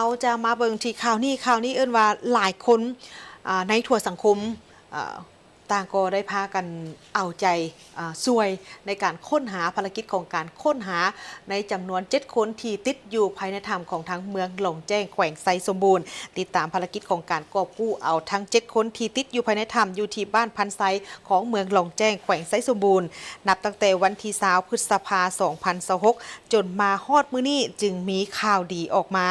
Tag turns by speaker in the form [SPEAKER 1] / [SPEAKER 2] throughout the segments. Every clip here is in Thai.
[SPEAKER 1] าจะมาเบิ่งที่ข่าวนี้เอิ้นว่าหลายคนในทั่วสังคมอ่าต่างก็ได้พากันเอาใจช่วยในการค้นหาภารกิจของการค้นหาในจำนวน7คนที่ติดอยู่ภายในถ้ำของทางเมืองหลงแจ้งแขวงไซสมบูรณ์ติดตามภารกิจของการกอบกู้เอาทั้ง7คนที่ติดอยู่ภายในถ้ำอยู่ที่บ้านพันไซของเมืองหลงแจ้งแขวงไซสมบูรณ์นับตั้งแต่วันที่20พฤษภาคม2026จนมาฮอดมื้อนี้จึงมีข่าวดีออกมา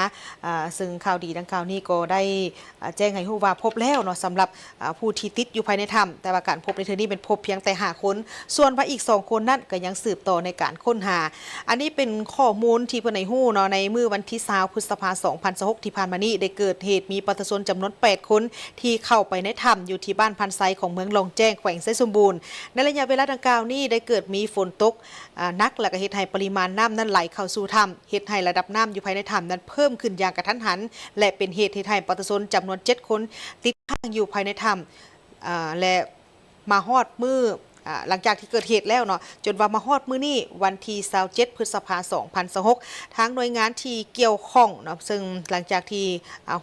[SPEAKER 1] ซึ่งข่าวดีดังกล่าวนี้ก็ได้แจ้งให้ฮู้ว่าพบแล้วเนาะสำหรับผู้ที่ติดอยู่ภายในถ้ำแต่ว่าการพบในเทอนี้เป็นพบเพียงแต่5คนส่วนว่าอีก2คนนั้นก็ยังสืบต่อในการค้นหาอันนี้เป็นข้อมูลที่เพิ่นให้ฮู้เนาะในมื้อวันที่20พฤษภาคม2026ที่ผ่านมานี้ได้เกิดเหตุมีประชาชนจำนวน8คนที่เข้าไปในถ้ำอยู่ที่บ้านพันไซของเมืองหลงแจ้งแขวงไซสมบูรณ์ในระยะเวลาดังกล่าวนี้ได้เกิดมีฝนตกนักและก็เฮ็ดให้ปริมาณน้ำนั้นไหลเข้าสู่ถ้ำเฮ็ดให้ระดับน้ำอยู่ภายในถ้ำนั้นเพิ่มขึ้นอย่างกระทันหันและเป็นเหตุให้ประชาชนจำนวน7คนติดค้างอยู่ภายในถ้ำและมาฮอดมือหลังจากที่เกิดเหตุแล้วเนาะจนว่ามาฮอดมื้อนี้วันที่27พฤษภาคม2026ทางหน่วยงานที่เกี่ยวข้องเนาะซึ่งหลังจากที่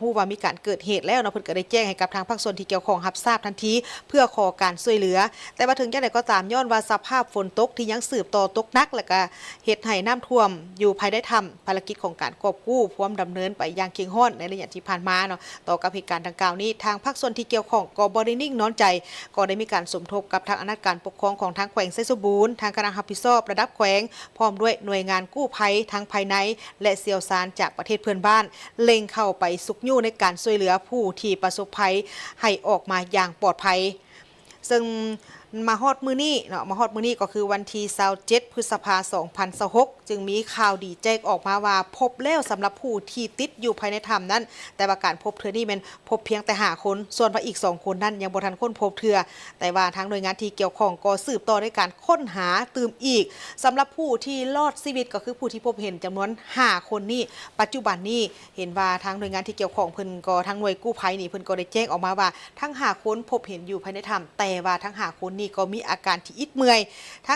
[SPEAKER 1] ฮู้ว่ามีการเกิดเหตุแล้วเนาะเพิ่นก็ได้แจ้งให้กับทางภาคส่วนที่เกี่ยวข้องรับทราบทันทีเพื่อขอการช่วยเหลือแต่ว่าถึงจังได๋ก็ตามย้อนว่าสภาพฝนตกที่ยังสืบต่อตกหนักแล้วก็เฮ็ดให้น้ำท่วมอยู่ภายในถ้ำภารกิจของการกอบกู้พร้อมดำเนินไปอย่างเข้มข้นในระยะที่ผ่านมาเนาะต่อกับเหตุการณ์ดังกล่าวนี้ทางภาคส่วนที่เกี่ยวข้องก็บ่ได้นิ่งนอนใจก็ได้มีการสมทบกับทางอำนาจการปกครองของทางแขวงไซสมบูรณ์ทางคณะรับผิดชอบระดับแขวงพร้อมด้วยหน่วยงานกู้ภัยทั้งภายในและเสี่ยวซานจากประเทศเพื่อนบ้านเล็งเข้าไปสุกยู่ในการช่วยเหลือผู้ที่ประสบภัยให้ออกมาอย่างปลอดภัยซึ่งมาฮอดมื้อนี้เนาะมาฮอดมื้อนี้ก็คือวันที่27พฤษภาคม2026จึงมีข่าวดีแจ้งออกมาว่าพบแล้วสำหรับผู้ที่ติดอยู่ภายในถ้ำนั้นแต่ว่าการพบเทื่อนี้แม่นพบเพียงแต่5คนส่วนว่าอีก2คนนั้นยังบ่ทันค้นพบเทื่อแต่ว่าทางหน่วยงานที่เกี่ยวข้องก็สืบต่อในการค้นหาตื่มอีกสำหรับผู้ที่รอดชีวิตก็คือผู้ที่พบเห็นจำนวน5คนนี้ปัจจุบันนี้เห็นว่าทางหน่วยงานที่เกี่ยวข้องเพิ่นก็ทางหน่วยกู้ภัยนี่เพิ่นก็ได้แจ้งออกมาว่าทั้ง5คนพบเห็นอยู่ภายในถ้ำแต่ว่าทั้ง5คนนี่ก็มีอาการที่อิดเมื่อยทั้ง